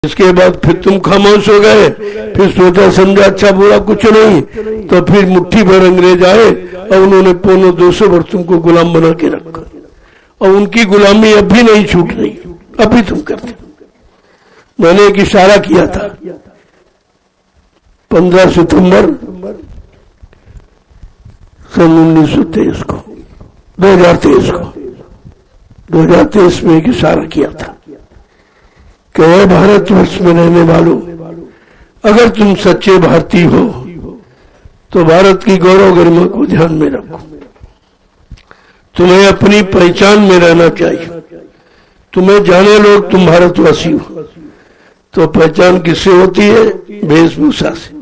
इसके बाद फिर तुम खामोश हो गए, फिर सोचा समझा अच्छा बुरा कुछ नहीं, तो फिर मुट्ठी भर अंग्रेज आए और उन्होंने 200 वर्ष तुमको गुलाम बना के रखा, और उनकी गुलामी अब भी नहीं छूट रही, अभी तुम करते। मैंने एक इशारा किया था 15 सितंबर सन 1923 को 2023 में एक इशारा किया था कि भारतवर्ष में रहने वालों, अगर तुम सच्चे भारतीय हो तो भारत की गौरव गरिमा को ध्यान में रखो। तुम्हें अपनी पहचान में रहना चाहिए। तुम्हें जाने लोग तुम भारतवासी हो, तो पहचान किससे होती है? वेशभूषा से।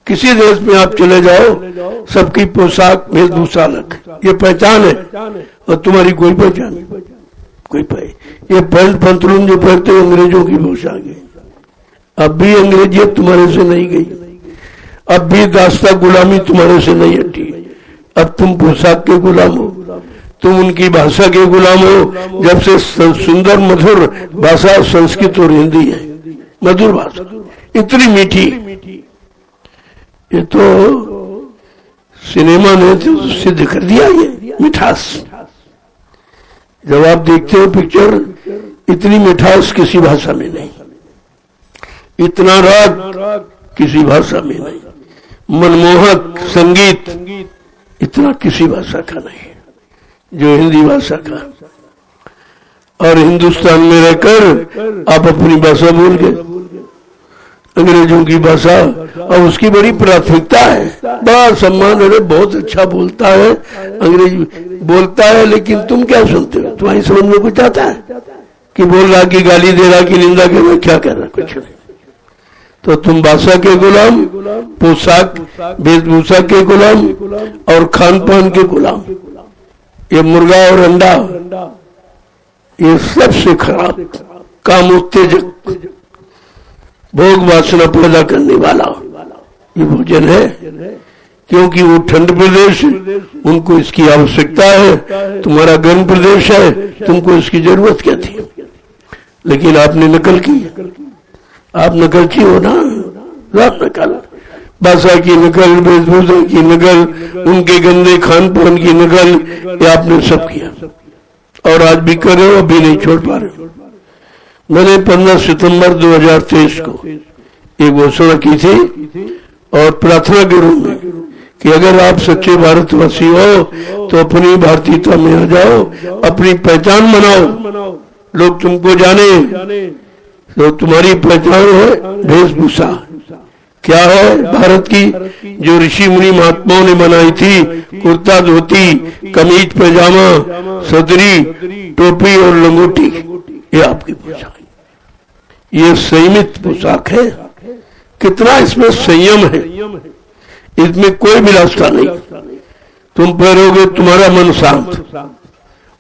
किसी देश में आप चले जाओ, सबकी पोशाक वेशभूषा अलग, ये पहचान है, और तुम्हारी कोई पहचान नहीं। ये पैंट पंतलून जो पहनते हैं अंग्रेजों की पोशाक है। अब भी अंग्रेजियत तुम्हारे से नहीं गई, अब भी दास्ता गुलामी तुम्हारे से नहीं हटी। अब तुम पोशाक के गुलाम हो, तुम उनकी भाषा के गुलाम हो। जब से सुंदर मधुर भाषा संस्कृत और हिंदी है, मधुर भाषा इतनी मीठी, ये तो सिनेमा ने तो सिद्ध कर दिया ये मिठास। जब आप देखते हो पिक्चर, इतनी मिठास किसी भाषा में नहीं, इतना राग किसी भाषा में नहीं, मनमोहक संगीत इतना किसी भाषा का नहीं जो हिंदी भाषा का। और हिंदुस्तान में रहकर आप अपनी भाषा भूल गए, अंग्रेजों की भाषा, और उसकी बड़ी प्राथमिकता है, बड़ा सम्मान। अरे बहुत अच्छा बोलता है, अंग्रेज बोलता है, लेकिन तुम क्या सुनते हो? तुम्हारी समझ में कुछ आता है कि बोल रहा, कि गाली दे रहा, कि निंदा कर रहा, क्या कर रहा? कुछ नहीं। तो तुम भाषा के गुलाम, पोशाक वेशभूषा के गुलाम, और खान पान के गुलाम। ये मुर्गा और अंडा, ये सबसे खराब काम उत्तेजक, भोग वासना पैदा करने वाला ये भोजन है, क्योंकि वो ठंड प्रदेश, उनको इसकी आवश्यकता है। तुम्हारा गर्म प्रदेश है, तुमको इसकी जरूरत क्या थी? लेकिन आपने नकल की, आप नकलची हो ना, आप नकल, भाषा की नकल, वेशभूषा की नकल, उनके गंदे खान पान की नकल, ये आपने सब किया, और आज भी कर रहे हो, अभी नहीं छोड़ पा रहे हो। मैंने 15 सितंबर 2023 को एक घोषणा की थी, और प्रार्थना के रूप में कि अगर आप सच्चे भारतवासी हो तो अपनी भारतीयता में आ जाओ, अपनी पहचान बनाओ, लोग तुमको जाने। तो तुम्हारी पहचान है वेशभूषा। क्या है? भारत की जो ऋषि मुनि महात्माओं ने बनाई थी, कुर्ता धोती, कमीज पैजामा, सदरी, टोपी और लंगोटी, ये आपकी पोशाक, ये संयमित पोशाक है। कितना इसमें संयम है, इसमें कोई विलासता नहीं। तुम पहनोगे, तुम्हारा मन शांत,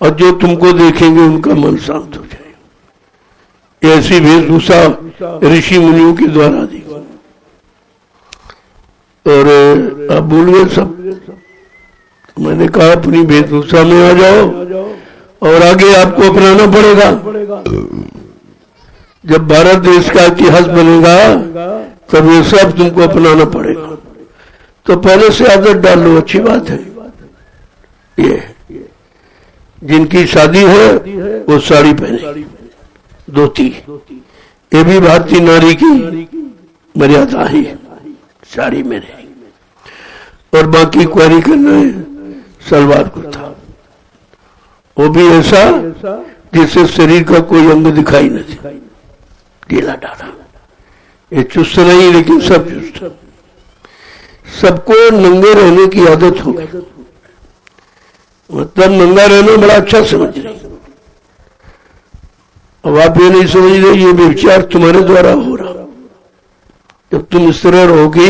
और जो तुमको देखेंगे उनका मन शांत हो जाएगा। ऐसी वेशभूषा ऋषि मुनियों के द्वारा दी। और आप भूल गए सब। मैंने कहा अपनी वेशभूषा में आ जाओ, और आगे आपको अपनाना पड़ेगा। जब भारत देश का इतिहास बनेगा तब ये सब तुमको अपनाना पड़ेगा। तो पहले से आदत डाल लो, अच्छी बात है। ये जिनकी शादी है वो साड़ी पहने, धोती, ये भी भारतीय नारी की मर्यादा ही, साड़ी में रहेगी। और बाकी क्वारी करना है सलवार कुर्ता, वो भी ऐसा जिससे शरीर का कोई अंग दिखाई न दे, ढीला डाला। ये चुस्त नहीं, लेकिन सब चुस्त। सबको नंगे रहने की आदत हो गई, मतलब नंगा रहना बड़ा अच्छा समझ रहे। अब आप ये नहीं समझ रहे, ये विचार तुम्हारे द्वारा हो रहा। जब तुम इस तरह रहोगी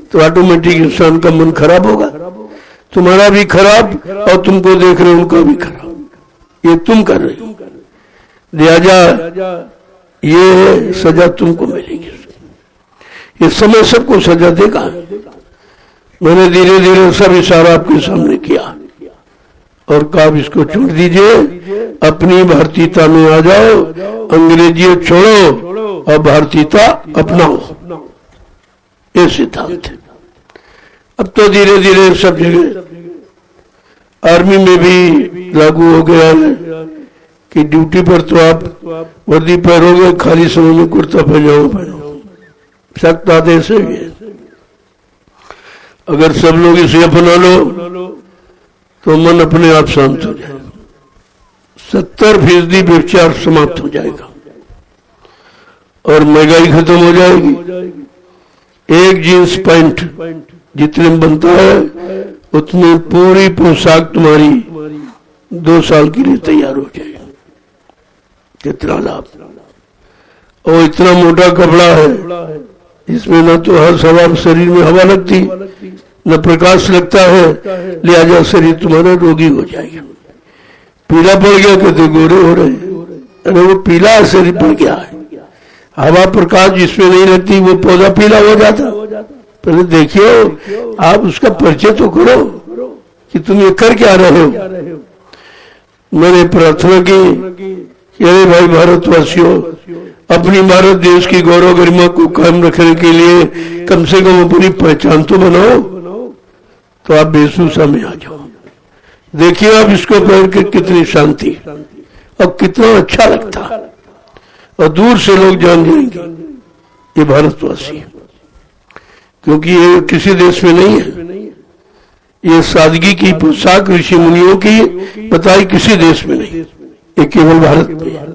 तो ऑटोमेटिक इंसान का मन खराब होगा, तुम्हारा भी खराब, और तुमको देख रहे उनका भी खराब। ये तुम कर रहे हो, लिहाजा ये सजा तुमको मिलेगी। ये समय सबको सजा देगा। मैंने धीरे धीरे सब इशारा आपके सामने किया और कहा इसको छोड़ दीजिए, अपनी भारतीयता में आ जाओ, अंग्रेजियत छोड़ो, और भारतीयता अपनाओ, ये सिद्धांत है। अब तो धीरे धीरे सब जगह आर्मी में भी लागू हो गया है कि ड्यूटी पर तो आप वर्दी पहनोगे, खाली समय में कुर्ता पजामा पहनो, सख्त आदेश है ये। अगर सब लोग इसे अपना लो तो मन अपने आप शांत हो जाएगा, 70% व्यभिचार समाप्त हो जाएगा और महंगाई खत्म हो जाएगी। एक जींस पैंट जितने में बनता है उतनी पूरी पोशाक तुम्हारी 2 साल के लिए तैयार हो जाएगी। कितना लाभ! और इतना मोटा कपड़ा है इसमें न तो हर सवार शरीर में हवा लगती न प्रकाश लगता है, लिहाजा शरीर तुम्हारा रोगी हो जाएगा। पीला पड़ गया कहते गोरे हो रहे, अरे वो पीला शरीर पड़ गया है, हवा प्रकाश जिसमें नहीं लगती वो पौधा पीला हो जाता। पहले देखिए, आप उसका परिचय तो करो कि तुम ये कर क्या रहे हो। मैंने प्रार्थना की, अरे भाई भारतवासियों, अपनी भारत देश की गौरव गरिमा को कायम रखने के लिए कम से कम अपनी पहचान तो बनाओ। तो आप वेशभूषा में आ जाओ, देखिए आप इसको पहन के कितनी शांति और कितना अच्छा लगता, और दूर से लोग जान जाएंगे ये भारतवासी, क्योंकि ये किसी देश में नहीं है। ये सादगी की पोशाक ऋषि मुनियों की बताई किसी देश में नहीं, ये केवल भारत में है।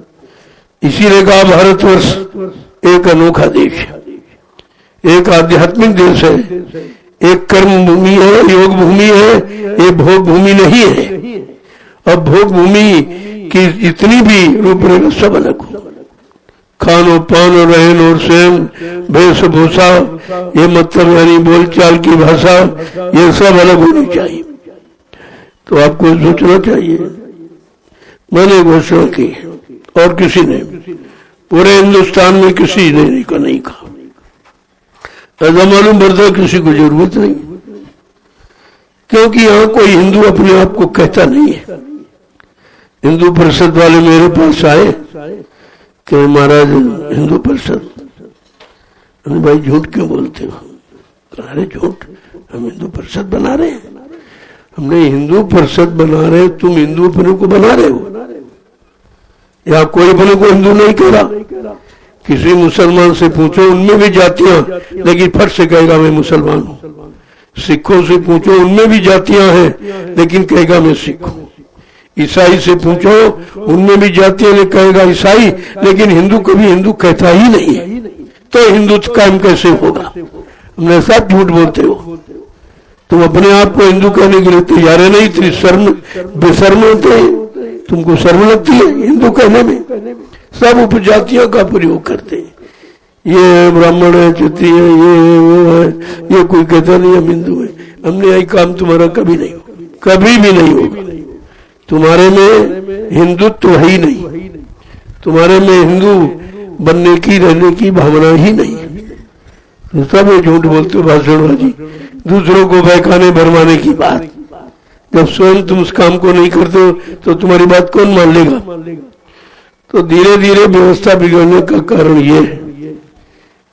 इसीलिए कहा भारतवर्ष एक अनोखा देश है, एक आध्यात्मिक देश है, एक कर्म भूमि है, योग भूमि है, ये भोग भूमि नहीं है। अब भोग भूमि की जितनी भी रूपरेखा सब अलग हो, खानो पान और रहन और स्वयं वेशभूषा, ये मतलब यानी बोलचाल की भाषा, ये सब अलग होनी चाहिए। तो आपको सोचना चाहिए, मैंने घोषणा की और किसी ने, पूरे हिंदुस्तान में किसी ने नहीं कहा। ऐसा मालूम पड़ता है किसी को जरूरत नहीं, क्योंकि यहाँ कोई हिंदू अपने आप को कहता नहीं है। हिंदू परिषद वाले मेरे पास आए कि महाराज हिंदू परिषद, भाई झूठ क्यों बोलते हो? अरे झूठ, हम हिंदू परिषद बना रहे हैं। हमने हिंदू परिषद बना रहे, तुम हिंदू अपने को बना रहे हो? या कोई अपने को हिंदू नहीं कह रहा। किसी मुसलमान से पूछो, उनमें भी जातियां, लेकिन फट से कहेगा मैं मुसलमान हूँ। सिखों से पूछो, उनमें भी जातियां हैं, लेकिन कहेगा मैं सिख हूँ। ईसाई से पूछो, उनमें भी जातियां ने कहेगा ईसाई, लेकिन हिंदू कभी हिंदू कहता ही नहीं है। तो हिंदुत्व कायम कैसे होगा? हमने सब झूठ बोलते हो। तुम अपने आप को हिंदू कहने के लिए तैयार है नहीं, इतनी शर्म बेशर्म होते हैं, तुमको शर्म लगती है हिंदू कहने में। सब उपजातियों का प्रयोग करते हैं, ये ब्राह्मण है, क्षत्रिय है, ये वो है, ये कोई कहता नहीं हम हिंदू है। हमने यही काम तुम्हारा कभी नहीं होगा, कभी भी नहीं होगा। तुम्हारे में हिंदुत्व है ही नहीं, तुम्हारे में हिंदू बनने की रहने की भावना ही नहीं है। तो सब ये झूठ बोलते हो, भाषणबाजी, दूसरों को बहकाने भरमाने की बात। जब स्वयं तुम उस काम को नहीं करते हो तो तुम्हारी बात कौन मान लेगा? तो धीरे धीरे व्यवस्था बिगड़ने का कारण ये है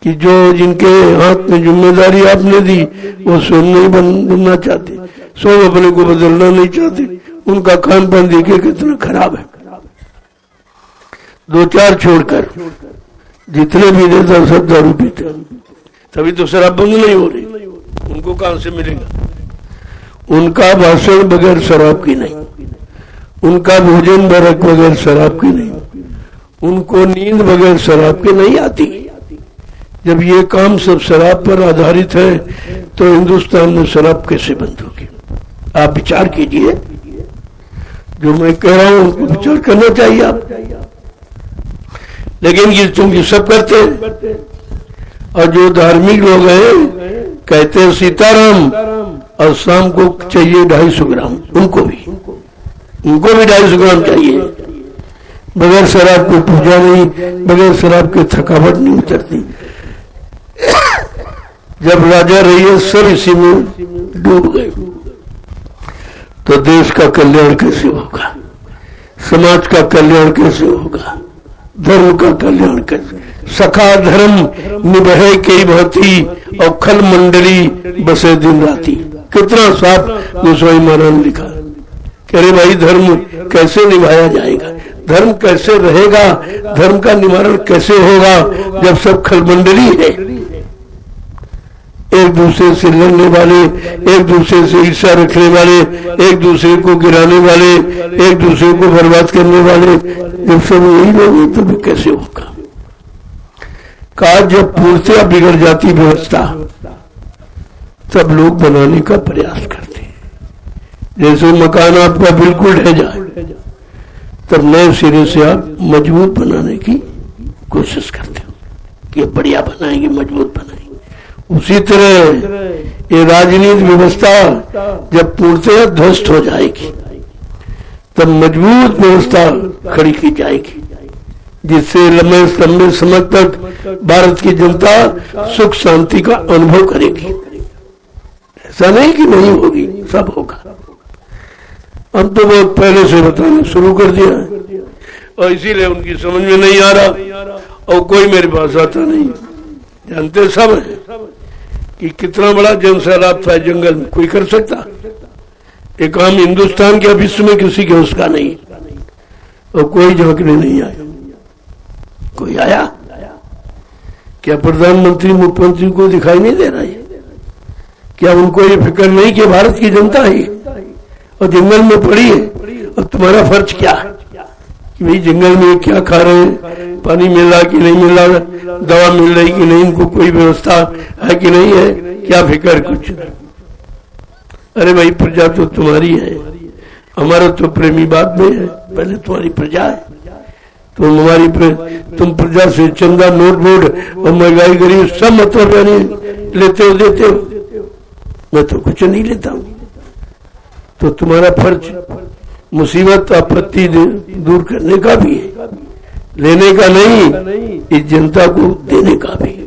कि जो जिनके हाथ में जिम्मेदारी आपने दी वो स्वयं नहीं बनना चाहते, स्वयं अपने को बदलना नहीं चाहते। उनका खान पान देखिए कितना खराब है। 2-4 छोड़कर जितने भी नेता सब दारू पीते, तभी तो शराब बंद नहीं हो रही। उनको कहां से मिलेगा? उनका भाषण बगैर शराब की नहीं, उनका भोजन बगैर शराब की नहीं, उनको नींद बगैर शराब की नहीं आती। जब ये काम सब शराब पर आधारित है तो हिंदुस्तान में शराब कैसे बंद होगी? आप विचार कीजिए, जो मैं कह रहा हूं उनको विचार करना चाहिए आप। लेकिन ये तुम ये सब करते हैं, और जो धार्मिक लोग हैं कहते हैं सीताराम, और शाम को चाहिए 250 ग्राम, उनको भी 250 ग्राम चाहिए। बगैर शराब की पूजा नहीं, बगैर शराब की थकावट नहीं उतरती। जब राजा रहिए सब इसी में डूब गए, तो देश का कल्याण कैसे होगा? समाज का कल्याण कैसे होगा? धर्म का कल्याण कैसे? सखा धर्म निभे कई भांति और खल मंडली बसे दिन राती। कितना साफ गोस्वामी महाराज ने लिखा। कह रहे भाई धर्म कैसे निभाया जाएगा, धर्म कैसे रहेगा, धर्म का निवारण कैसे होगा जब सब खलमंडली है, एक दूसरे से लड़ने वाले, एक दूसरे से ईर्ष्या रखने वाले, एक दूसरे को गिराने वाले, एक दूसरे को बर्बाद करने वाले, जब सब यही लोग हैं तो भी कैसे होगा। कहा जब पूर्णतया बिगड़ जाती व्यवस्था तब लोग बनाने का प्रयास करते हैं। जैसे मकान आपका बिल्कुल ढह जाए तब नए सिरे से आप मजबूत बनाने की कोशिश करते हो कि बढ़िया बनाएंगे, मजबूत बनाएंगे। उसी तरह ये राजनीतिक व्यवस्था जब पूर्णतः ध्वस्त हो जाएगी तब मजबूत व्यवस्था खड़ी की जाएगी, जिससे लंबे समय तक भारत की जनता सुख शांति का अनुभव करेगी। ऐसा नहीं कि नहीं होगी, सब होगा। हम तो बहुत पहले से बताना शुरू कर दिया है और इसीलिए उनकी समझ में नहीं आ रहा और कोई मेरे पास आता नहीं। जानते सब है कि कितना बड़ा जन सैलाब था जंगल में, कोई कर सकता। ये काम हिंदुस्तान के विश्व में किसी के उसका नहीं, और कोई झांकने नहीं आया। कोई आया क्या? प्रधानमंत्री मुख्यमंत्री को दिखाई नहीं दे रहा है क्या? उनको ये फिक्र नहीं कि भारत की जनता है और जंगल में पड़ी है, और तुम्हारा फर्ज क्या है कि भाई जंगल में क्या खा रहे हैं, पानी मिल रहा कि नहीं मिल रहा, दवा मिल रही कि नहीं, इनको कोई व्यवस्था है कि नहीं है, क्या फिक्र? कुछ नहीं। अरे भाई प्रजा तो तुम्हारी है, हमारा तो प्रेमी बाद में है, पहले तुम्हारी प्रजा है। तुम प्रजा से चंदा नोट वोट और महंगाई गरीब सब मतलब यानी लेते हो देते हो, मैं तो कुछ नहीं लेता हूं। तो तुम्हारा फर्ज मुसीबत आपत्ति दूर करने का भी है, लेने का नहीं, इस जनता को देने का भी है।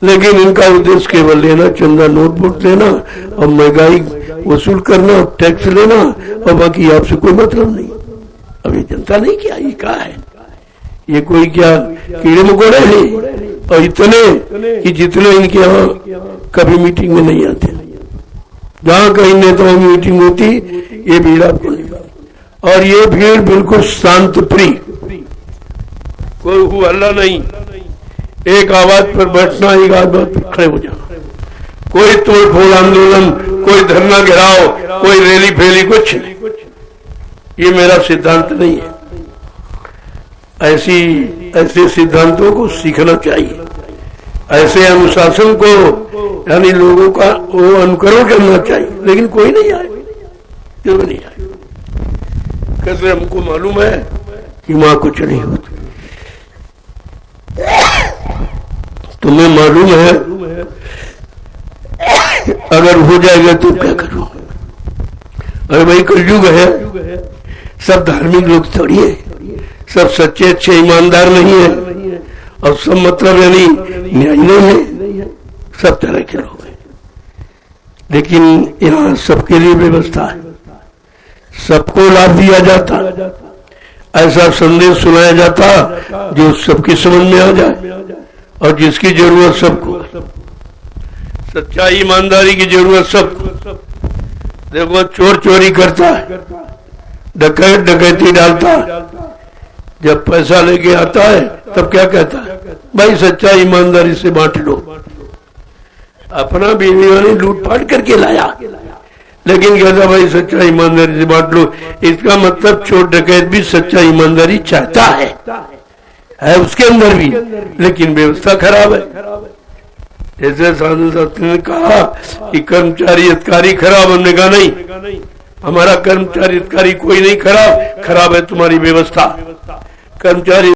लेकिन इनका उद्देश्य केवल लेना, चंदा नोट वोट लेना और महंगाई वसूल करना, टैक्स लेना, और बाकी आपसे कोई मतलब नहीं। अब ये जनता नहीं क्या, ये क्या है? ये कोई क्या कीड़े मकोड़े हैं? और इतने कि जितने इनके यहाँ कभी मीटिंग में नहीं आते, जहां कहीं नेताओं की मीटिंग होती ये भीड़ आपको नहीं मिलती। और ये भीड़ बिल्कुल शांत प्रिय, कोई हु हल्ला नहीं, एक आवाज पर बैठना, एक आवाज पर खड़े हो जाना, कोई तोड़फोड़ आंदोलन, कोई धरना घेराव, कोई रैली फैली, कुछ नहीं। ये मेरा सिद्धांत नहीं है। ऐसे सिद्धांतों को सीखना चाहिए, ऐसे अनुशासन को यानी लोगों का वो अनुकरण करना चाहिए। लेकिन कोई नहीं आए, क्यों नहीं आए? कैसे हमको मालूम है कि वहां कुछ नहीं होता? तुम्हें मालूम है अगर हो जाएगा तो क्या करूं? अरे भाई कलयुग है, सब धार्मिक लोग थोड़ी है, सब सच्चे अच्छे ईमानदार नहीं है, और सब मतलब यानी न्याय नहीं है, सब तरह के लोग हैं। लेकिन यहाँ सबके लिए व्यवस्था है, सबको लाभ दिया जाता, ऐसा संदेश सुनाया जाता जो सबकी समझ में आ जाए और जिसकी जरूरत सबको, सच्चाई ईमानदारी की जरूरत सबको। देखो चोर चोरी करता है, डकैत डकैती डालता है, जब पैसा लेके आता है तब क्या कहता है? भाई सच्चाई ईमानदारी से बांट लो। अपना बीवी वाली लूटपाट करके लाया, लेकिन कहता भाई सच्चाई ईमानदारी से बांट लो। इसका मतलब चोर डकैत भी सच्चाई ईमानदारी चाहता है उसके अंदर भी, लेकिन व्यवस्था खराब है। जैसे साधु शास्त्री ने कहा कि कर्मचारी अधिकारी खराब, हमने कहा नहीं, हमारा कर्मचारी अधिकारी कोई नहीं खराब, खराब है तुम्हारी व्यवस्था। कर्मचारी